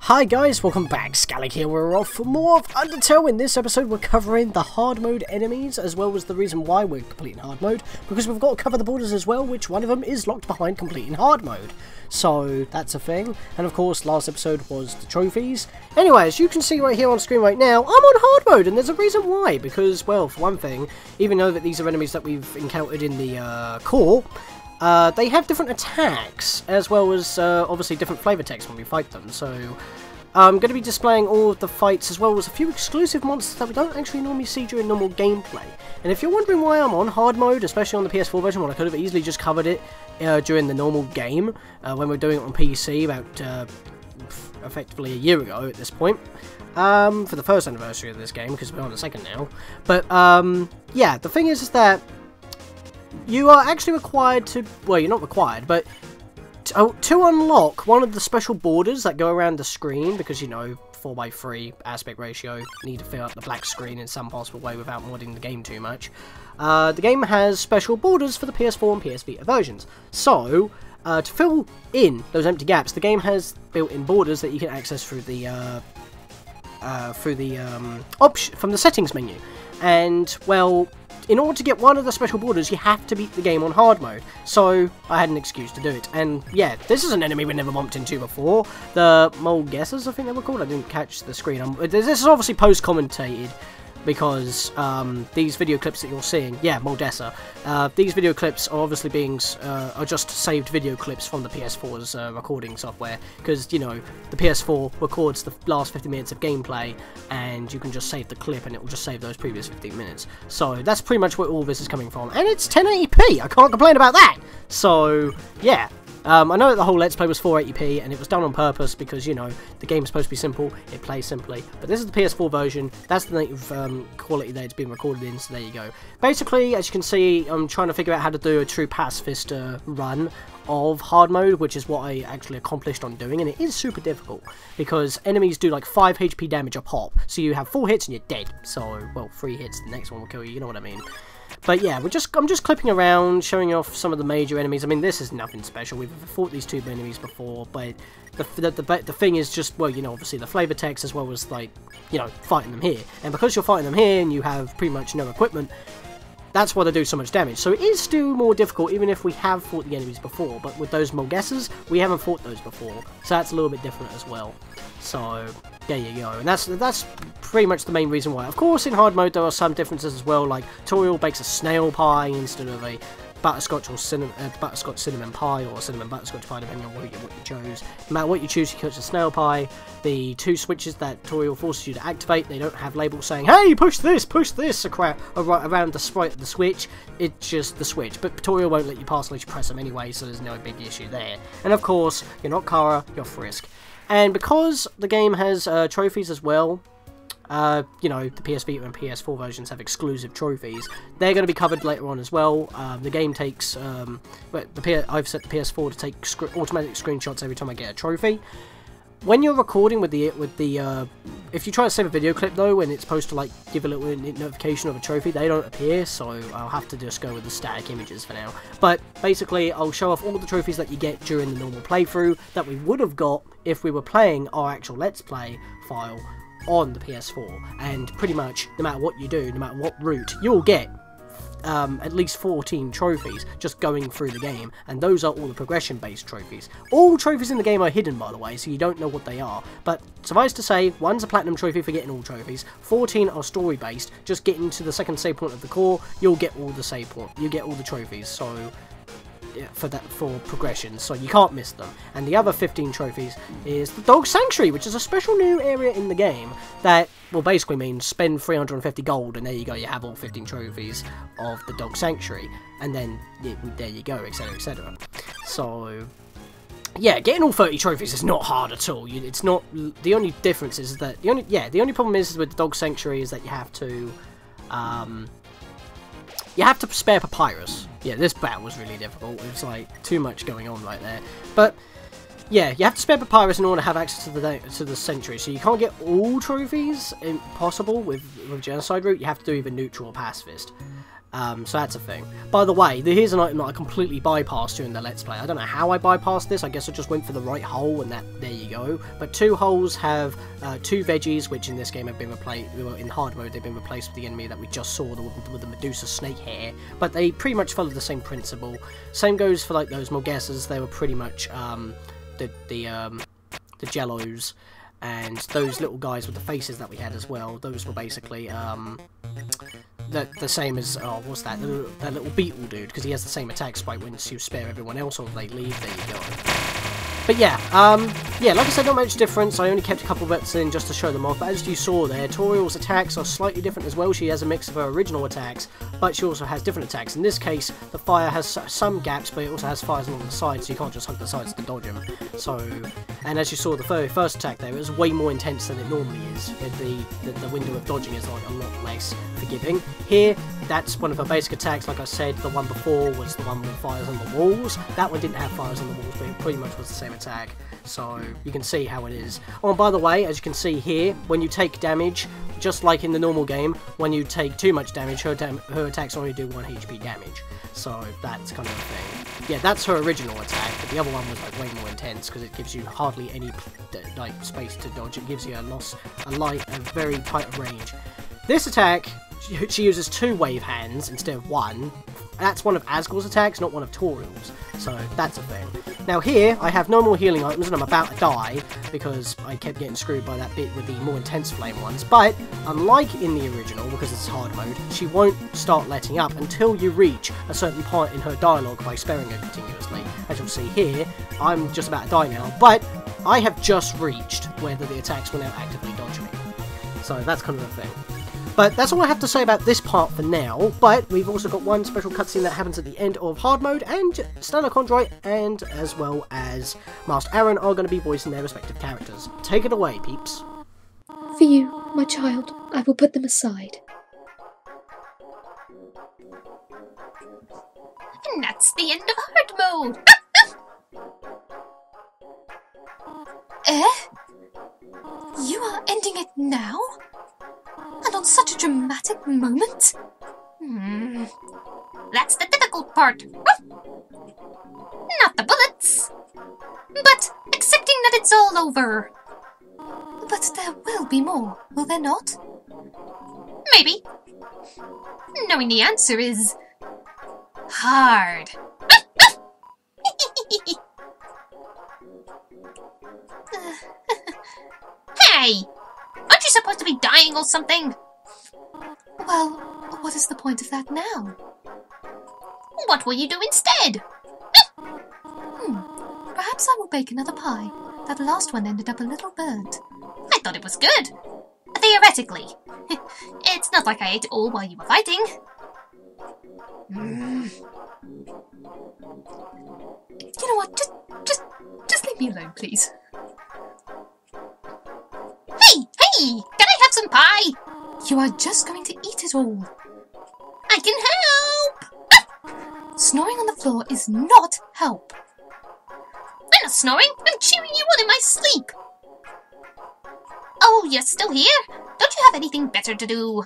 Hi guys, welcome back. Scatlink here. We're off for more of Undertale. In this episode we're covering the hard mode enemies, as well as the reason why we're completing hard mode, because we've got to cover the borders as well, which one of them is locked behind completing hard mode. So that's a thing. And of course last episode was the trophies. Anyway, as you can see right here on screen right now, I'm on hard mode, and there's a reason why. Because, well, for one thing, even though that these are enemies that we've encountered in the core, they have different attacks, as well as obviously different flavor text when we fight them. So I'm going to be displaying all of the fights, as well as a few exclusive monsters that we don't actually normally see during normal gameplay. And if you're wondering why I'm on hard mode, especially on the PS4 version, well, I could have easily just covered it during the normal game, when we were doing it on PC about effectively a year ago at this point. For the first anniversary of this game, because we're on the second now. But yeah, the thing is that you are actually required to, well, you're not required, but to unlock one of the special borders that go around the screen, because, you know, 4:3 aspect ratio, you need to fill up the black screen in some possible way without modding the game too much. The game has special borders for the PS4 and PS Vita versions. So, to fill in those empty gaps, the game has built-in borders that you can access through the option from the settings menu. And, well, in order to get one of the special borders, you have to beat the game on hard mode. So, I had an excuse to do it. And, yeah, this is an enemy we never bumped into before. The Molgessers, I think they were called. I didn't catch the screen. This is obviously post-commentated, because these video clips that you're seeing, yeah, Moldessa, these video clips are obviously being, are just saved video clips from the PS4's recording software, because, you know, the PS4 records the last 50 minutes of gameplay, and you can just save the clip, and it will just save those previous 15 minutes. So, that's pretty much where all this is coming from, and it's 1080p, I can't complain about that! So, yeah. I know that the whole Let's Play was 480p, and it was done on purpose because, you know, the game's supposed to be simple, it plays simply. But this is the PS4 version, that's the native quality that it's been recorded in, so there you go. Basically, as you can see, I'm trying to figure out how to do a True Pacifist run of hard mode, which is what I actually accomplished on doing, and it is super difficult, because enemies do like 5 HP damage a pop, so you have 4 hits and you're dead. So, well, 3 hits, the next one will kill you, you know what I mean. But yeah, I'm just clipping around, showing off some of the major enemies. I mean, this is nothing special. We've fought these two enemies before, but the thing is just, well, you know, obviously the flavor text, as well as, like, you know, fighting them here. And because you're fighting them here and you have pretty much no equipment, that's why they do so much damage. So it is still more difficult, even if we have fought the enemies before. But with those Molgessers, we haven't fought those before, so that's a little bit different as well. So there you go, and that's pretty much the main reason why. Of course, in hard mode there are some differences as well, like Toriel bakes a snail pie instead of a butterscotch or butterscotch cinnamon pie, or cinnamon butterscotch pie, depending on what you chose. No matter what you choose, you catch a snail pie. The 2 switches that Toriel forces you to activate, they don't have labels saying, hey, push this around the sprite of the switch. It's just the switch, but Toriel won't let you pass unless you press them anyway, so there's no big issue there. And of course, you're not Chara, you're Frisk. And because the game has trophies as well, you know, the PS Vita and PS4 versions have exclusive trophies. They're going to be covered later on as well. The game takes, I've set the PS4 to take automatic screenshots every time I get a trophy. When you're recording with the, if you try to save a video clip though, and it's supposed to like give a little notification of a trophy, they don't appear, so I'll have to just go with the static images for now. But basically, I'll show off all the trophies that you get during the normal playthrough that we would have got if we were playing our actual Let's Play file on the PS4. And pretty much, no matter what you do, no matter what route, you'll get at least 14 trophies just going through the game, and those are all the progression-based trophies. All trophies in the game are hidden, by the way, so you don't know what they are, but suffice to say, 1's a platinum trophy for getting all trophies, 14 are story-based, just getting to the second save point of the core, you'll get all the save point, you get all the trophies, so for progression, so you can't miss them. And the other 15 trophies is the Dog Sanctuary, which is a special new area in the game that will basically mean spend 350 gold and there you go, you have all 15 trophies of the Dog Sanctuary, and then there you go, etc, etc. So yeah, getting all 30 trophies is not hard at all. It's not, the only difference is that the only problem is with the Dog Sanctuary is that you have to spare Papyrus. Yeah, this battle was really difficult. It was like too much going on right there. But yeah, you have to spare Papyrus in order to have access to the Sanctuary. So you can't get all trophies possible with Genocide route. You have to do either neutral or pacifist. So that's a thing. By the way, here's an item that I completely bypassed during the Let's Play. I don't know how I bypassed this. I guess I just went for the right hole, and there you go. But 2 holes have 2 veggies, which in this game have been replaced. Well, in hard mode, they've been replaced with the enemy that we just saw, with the Medusa snake hair. But they pretty much follow the same principle. Same goes for like those Mulgasses. They were pretty much the Jellos, and those little guys with the faces that we had as well. Those were basically the same as, oh, what's that? That little beetle dude, because he has the same attack spike once you spare everyone else or they leave. There you go. But yeah, like I said, not much difference. I only kept a couple bits in just to show them off. But as you saw there, Toriel's attacks are slightly different as well. She has a mix of her original attacks, but she also has different attacks. In this case, the fire has some gaps, but it also has fires along the sides, so you can't just hug the sides to dodge them. So, and as you saw, the very first attack there, it was way more intense than it normally is. The window of dodging is like a lot less forgiving. Here, that's one of her basic attacks. Like I said, the one before was the one with fires on the walls. That one didn't have fires on the walls, but it pretty much was the same attack. So you can see how it is. Oh, and by the way, as you can see here, when you take damage, just like in the normal game, when you take too much damage, her attacks only do 1 HP damage. So that's kind of the thing. Yeah, that's her original attack, but the other one was like way more intense because it gives you hardly any like space to dodge. It gives you a very tight range. This attack, she uses 2 wave hands instead of 1. That's one of Asgor's attacks, not one of Toriel's. So that's a thing. Now here, I have no more healing items and I'm about to die because I kept getting screwed by that bit with the more intense flame ones. But, unlike in the original, because it's hard mode, she won't start letting up until you reach a certain point in her dialogue by sparing her continuously. As you'll see here, I'm just about to die now, but I have just reached where the attacks will now actively dodge me. So that's kind of the thing. But that's all I have to say about this part for now, but we've also got one special cutscene that happens at the end of hard mode, and Stella Condroit and as well as Master Aaron are going to be voicing their respective characters. Take it away, peeps. For you, my child, I will put them aside. And that's the end of hard mode! You are ending it now? And on such a dramatic moment? That's the difficult part. Not the bullets. But accepting that it's all over. But there will be more, will there not? Maybe. Knowing the answer is... hard. Hey! Aren't you supposed to be dying or something? Well, what is the point of that now? What will you do instead? Perhaps I will bake another pie. That last one ended up a little burnt. I thought it was good. Theoretically. It's not like I ate it all while you were fighting. You know what? Just leave me alone, please. Hey! Can I have some pie? You are just going to eat it all. I can help! Snoring on the floor is not help. I'm not snoring. I'm cheering you on in my sleep. Oh, you're still here? Don't you have anything better to do?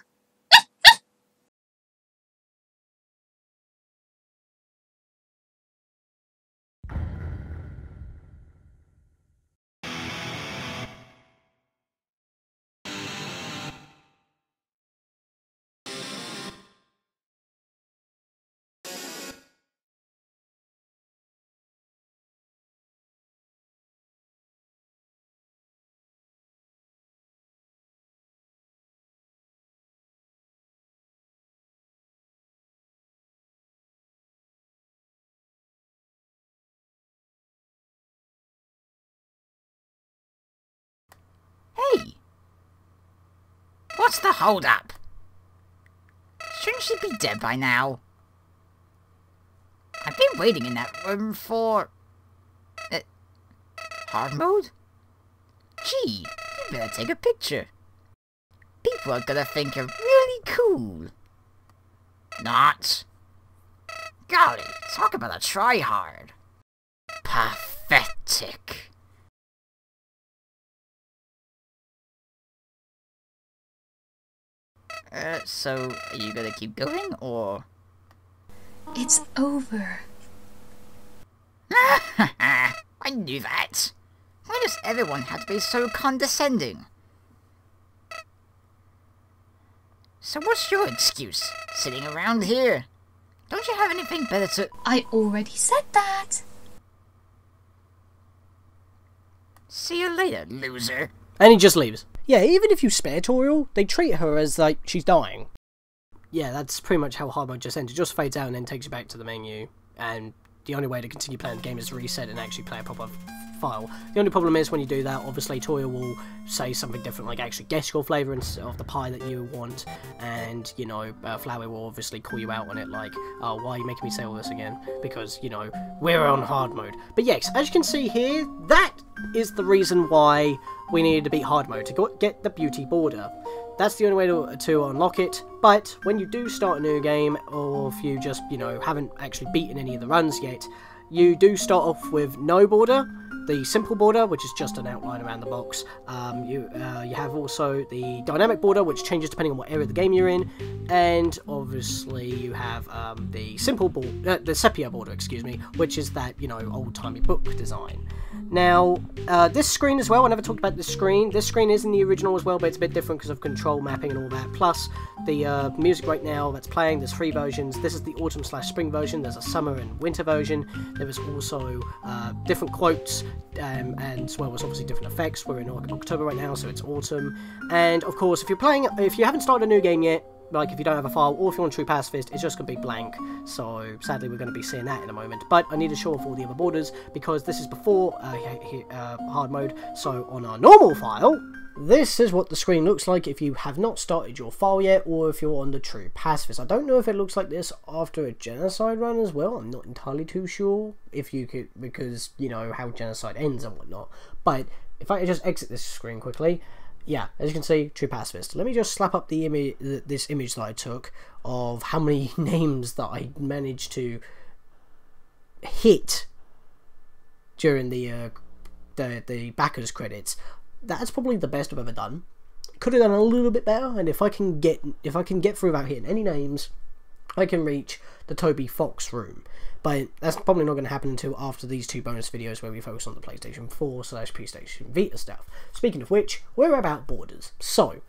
Hey! What's the hold-up? Shouldn't she be dead by now? I've been waiting in that room for... hard mode? Gee, you better take a picture. People are gonna think you're really cool. Not. Golly, talk about a try-hard. Pathetic. So, are you gonna keep going, or...? It's over. I knew that. Why does everyone have to be so condescending? So what's your excuse? Sitting around here? Don't you have anything better to... I already said that. See you later, loser. And he just leaves. Yeah, even if you spare Toriel, they treat her as, like, she's dying. Yeah, that's pretty much how hard mode just ends. It just fades out and then takes you back to the menu. And the only way to continue playing the game is to reset and actually play a proper file. The only problem is when you do that, obviously Toriel will say something different, like actually guess your flavour of the pie that you want, and, you know, Flowey will obviously call you out on it, like, oh, why are you making me say all this again? Because, you know, we're on hard mode. But yes, as you can see here, that is the reason why we needed to beat hard mode, to get the beauty border. That's the only way to unlock it, but when you do start a new game, or if you just, you know, haven't actually beaten any of the runs yet, you do start off with no border, the simple border, which is just an outline around the box. You have also the dynamic border, which changes depending on what area of the game you're in, and obviously you have the simple border, the sepia border, excuse me, which is that, you know, old-timey book design. Now, this screen as well, I never talked about this screen. This screen is in the original as well, but it's a bit different because of control mapping and all that. Plus, the music right now that's playing, there's 3 versions. This is the autumn/spring version. There's a summer and winter version. There is also different quotes, and as well as obviously different effects. We're in October right now, so it's autumn. And of course, if you haven't started a new game yet, like if you don't have a file, or if you're on True Pacifist, it's just going to be blank. So sadly we're going to be seeing that in a moment. But I need to show off all the other borders, because this is before hard mode. So on our normal file, this is what the screen looks like if you have not started your file yet, or if you're on the True Pacifist. I don't know if it looks like this after a genocide run as well. I'm not entirely too sure if you could, because, you know, how genocide ends and whatnot. But if I just exit this screen quickly, yeah, as you can see, True Pacifist. Let me just slap up the this image that I took of how many names that I managed to hit during the backers credits. That's probably the best I've ever done. Could have done a little bit better, and if I can get through without hitting any names, I can reach the Toby Fox room. But that's probably not going to happen until after these 2 bonus videos where we focus on the PlayStation 4/PlayStation Vita stuff. Speaking of which, we're about borders. So,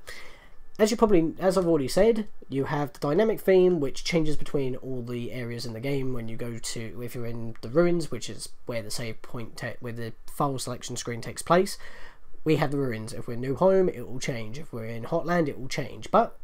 as I've already said, you have the dynamic theme, which changes between all the areas in the game when you go to, if you're in the ruins, which is where the save point, where the file selection screen takes place. We have the ruins. If we're in New Home, it will change. If we're in Hotland, it will change. But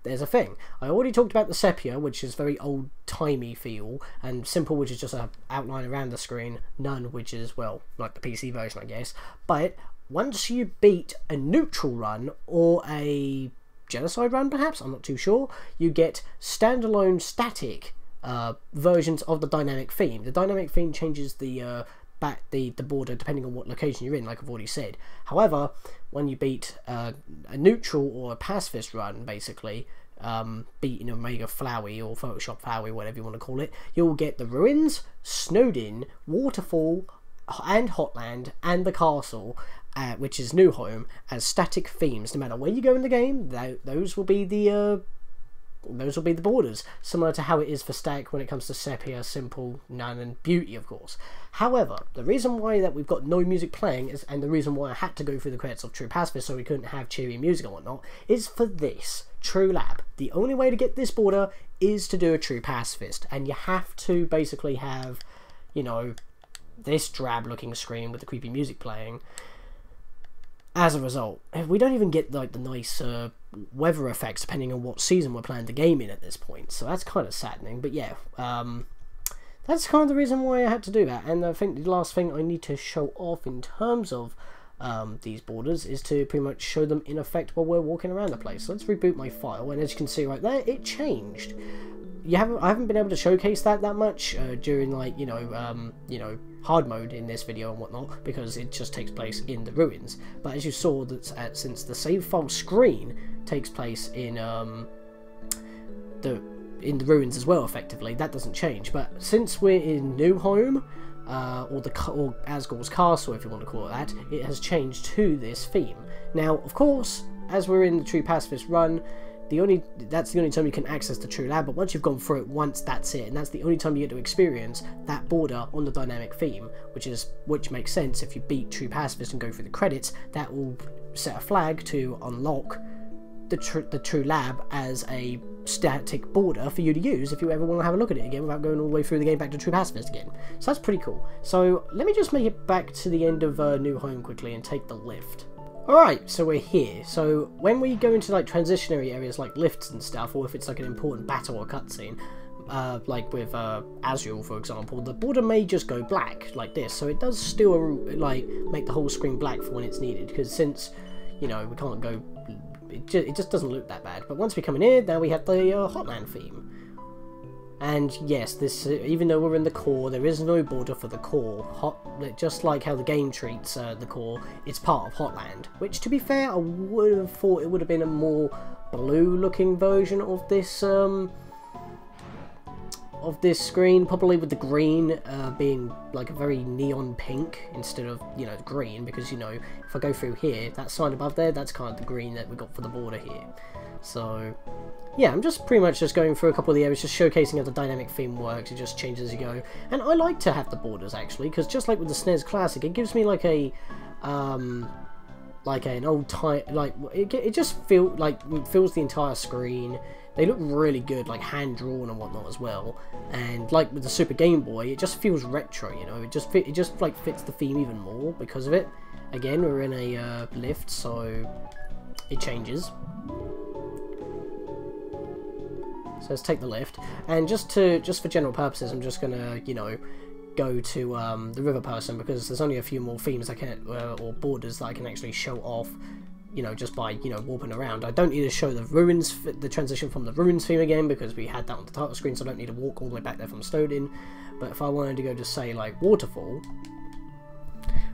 there's a thing. I already talked about the sepia, which is very old-timey feel, and simple, which is just an outline around the screen, none, which is, well, like the PC version, I guess. But once you beat a neutral run, or a genocide run, perhaps, I'm not too sure, you get standalone static versions of the dynamic theme. The dynamic theme changes the border depending on what location you're in, like I've already said. However, when you beat a neutral or a pacifist run, basically, beating Omega Flowey or Photoshop Flowey, whatever you want to call it, you'll get the ruins, Snowdin, Waterfall, and Hotland, and the castle, which is New Home, as static themes. No matter where you go in the game, those will be the borders, similar to how it is for static when it comes to sepia, simple, none, and beauty, of course. However, the reason why that we've got no music playing is, and the reason why I had to go through the credits of True Pacifist so we couldn't have cheery music and whatnot, is for this True Lab. The only way to get this border is to do a True Pacifist, and you have to basically have, you know, this drab looking screen with the creepy music playing. As a result, we don't even get like the nice weather effects depending on what season we're playing the game in at this point, so that's kind of saddening. But yeah, that's kind of the reason why I had to do that. And I think the last thing I need to show off in terms of these borders is to pretty much show them in effect while we're walking around the place. So let's reboot my file, and as you can see right there, it changed. I haven't been able to showcase that much during, like, you know, hard mode in this video and whatnot, because it just takes place in the ruins. But as you saw, that since the save file screen takes place in the ruins as well, effectively, that doesn't change. But since we're in New Home, or Asgore's Castle, if you want to call it that, it has changed to this theme. Now, of course, as we're in the True Pacifist run, that's the only time you can access the True Lab, but once you've gone through it once, that's it, and that's the only time you get to experience that border on the dynamic theme, which makes sense. If you beat True Pacifist and go through the credits, that will set a flag to unlock the True Lab as a static border for you to use if you ever want to have a look at it again without going all the way through the game back to True Pacifist again. So that's pretty cool. So let me just make it back to the end of New Home quickly and take the lift. Alright, so we're here. So when we go into like transitionary areas like lifts and stuff, or if it's like an important battle or cutscene, like with Azure for example, the border may just go black like this. So it does still like make the whole screen black for when it's needed, because since, you know, we can't go, it just doesn't look that bad. But once we come in here, now we have the Hotland theme. And yes, this even though we're in the core, there is no border for the core. Just like how the game treats the core, it's part of Hotland. Which, to be fair, I would have thought it would have been a more blue-looking version of this screen, probably with the green being like a very neon pink instead of, you know, green, because, you know, if I go through here, that sign above there, that's kind of the green that we got for the border here. So yeah, I'm just pretty much just going through a couple of the areas, just showcasing how the dynamic theme works. It just changes as you go, and I like to have the borders actually, because just like with the SNES Classic, it gives me like a like an old time, like it just fills the entire screen. They look really good, like hand drawn and whatnot as well. And like with the Super Game Boy, it just feels retro, you know. It just like fits the theme even more because of it. Again, we're in a lift, so it changes. So let's take the lift, and just for general purposes, I'm just gonna, you know, go to the river person, because there's only a few more themes I can or borders that I can actually show off, you know, just by, you know, warping around. I don't need to show the ruins, the transition from the ruins theme again, because we had that on the title screen, so I don't need to walk all the way back there from Snowdin. But if I wanted to go to, say, like Waterfall,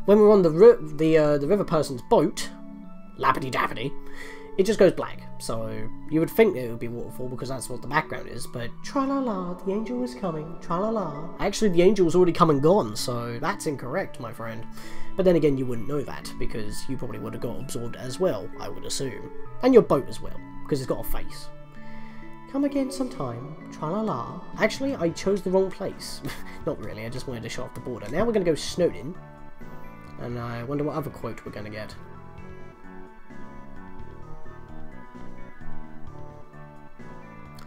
when we're on the river person's boat, lappity dappity, it just goes black. So you would think that it would be Waterfall because that's what the background is, but tra-la-la, the angel is coming, tra-la-la. Actually, the angel's already come and gone, so that's incorrect, my friend. But then again, you wouldn't know that, because you probably would have got absorbed as well, I would assume. And your boat as well, because it's got a face. Come again sometime, tra-la-la. Actually, I chose the wrong place. Not really, I just wanted to show off the border. Now we're going to go Snowdin, and I wonder what other quote we're going to get.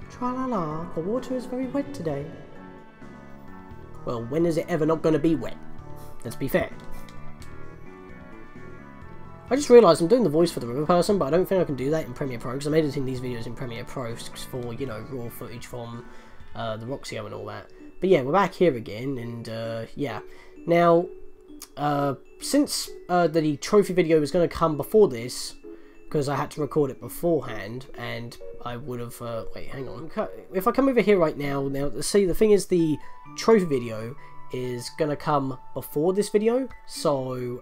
Tra-la-la, the water is very wet today. Well, when is it ever not going to be wet? Let's be fair. I just realised I'm doing the voice for the river person, but I don't think I can do that in Premiere Pro, because I'm editing these videos in Premiere Pro for, you know, raw footage from the Roxio and all that. But yeah, we're back here again, and yeah. Now, since the trophy video was going to come before this, because I had to record it beforehand, and I would have, wait, hang on. If I come over here right now, see, the thing is, the trophy video is going to come before this video, so,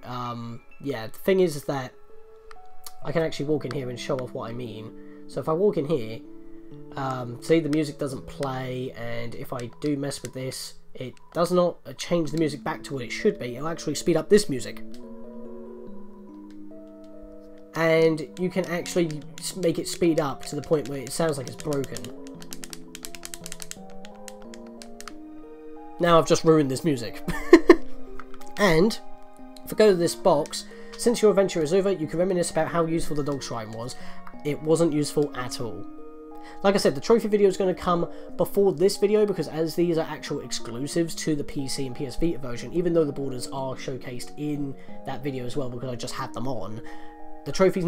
yeah, the thing is that I can actually walk in here and show off what I mean. So if I walk in here, see, the music doesn't play, and if I do mess with this, it does not change the music back to what it should be. It'll actually speed up this music. And you can actually make it speed up to the point where it sounds like it's broken. Now I've just ruined this music. And if I go to this box, since your adventure is over, you can reminisce about how useful the dog shrine was. It wasn't useful at all. Like I said, the trophy video is going to come before this video, because as these are actual exclusives to the PC and PS Vita version, even though the borders are showcased in that video as well, because I just had them on, the trophies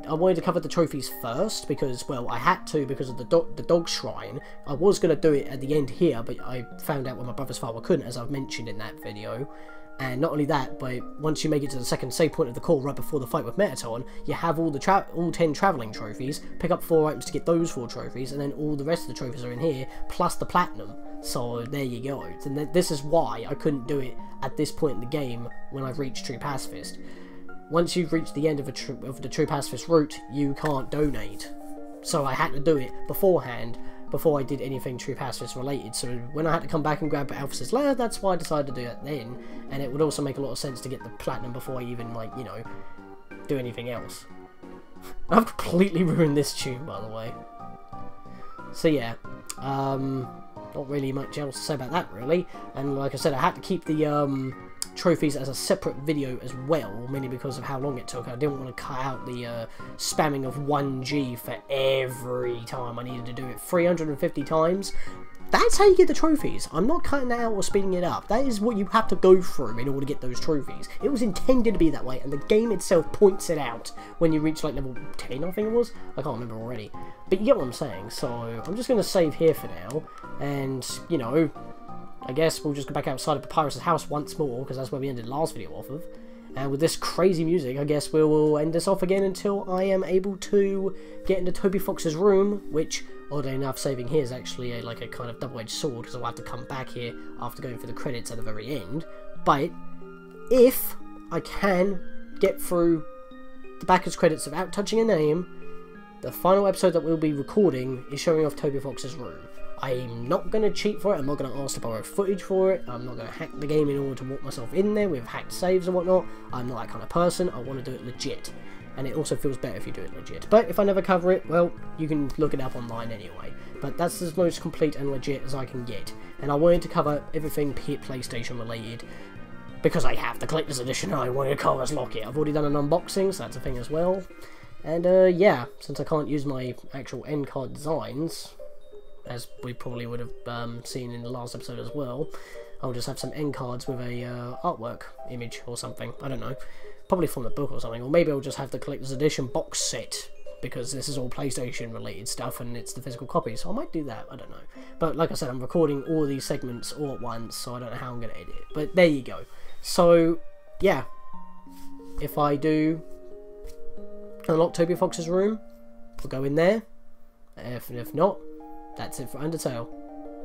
I wanted to cover the trophies first, because, well, I had to because of the dog shrine. I was going to do it at the end here, but I found out when my brother's father couldn't, as I've mentioned in that video. And not only that, but once you make it to the second save point of the core right before the fight with Metaton, you have all 10 travelling trophies, pick up 4 items to get those 4 trophies, and then all the rest of the trophies are in here, plus the platinum. So there you go. And this is why I couldn't do it at this point in the game when I've reached True Pacifist. Once you've reached the end of the True Pacifist route, you can't donate. So I had to do it beforehand, before I did anything True Pacifist related. So when I had to come back and grab Alphys's Lair, that's why I decided to do it then. And it would also make a lot of sense to get the platinum before I even, like, you know, do anything else. I've completely ruined this tune, by the way. So yeah, not really much else to say about that really. And like I said, I had to keep the trophies as a separate video as well, mainly because of how long it took. I didn't want to cut out the spamming of 1G for every time I needed to do it 350 times. That's how you get the trophies. I'm not cutting that out or speeding it up. That is what you have to go through in order to get those trophies. It was intended to be that way, and the game itself points it out when you reach like level 10, I think it was. I can't remember already. But you get what I'm saying, so I'm just going to save here for now, and, you know, I guess we'll just go back outside of Papyrus's house once more, because that's where we ended the last video off of. And with this crazy music, I guess we will end this off again until I am able to get into Toby Fox's room, which, oddly enough, saving here is actually like a kind of double-edged sword, because I'll have to come back here after going for the credits at the very end. But if I can get through the backers credits without touching a name, the final episode that we'll be recording is showing off Toby Fox's room. I'm not going to cheat for it, I'm not going to ask to borrow footage for it, I'm not going to hack the game in order to walk myself in there with hacked saves and whatnot. I'm not that kind of person, I want to do it legit. And it also feels better if you do it legit. But if I never cover it, well, you can look it up online anyway. But that's as most complete and legit as I can get. And I wanted to cover everything PlayStation related, because I have the collector's edition and I wanted to cover as Locket. I've already done an unboxing, so that's a thing as well. And yeah, since I can't use my actual end card designs, as we probably would have seen in the last episode as well, I'll just have some end cards with a artwork image or something. I don't know, probably from the book or something, or maybe I'll just have the collector's edition box set, because this is all PlayStation related stuff and it's the physical copy, so I might do that, I don't know. But like I said, I'm recording all of these segments all at once, so I don't know how I'm going to edit it, but there you go. So yeah, if I do unlock Toby Fox's room, we'll go in there. If not, that's it for Undertale.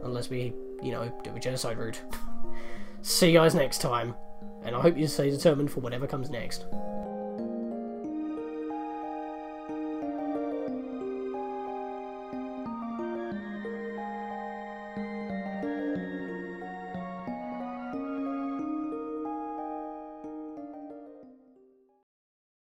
Unless we, you know, do a genocide route. See you guys next time. And I hope you stay determined for whatever comes next.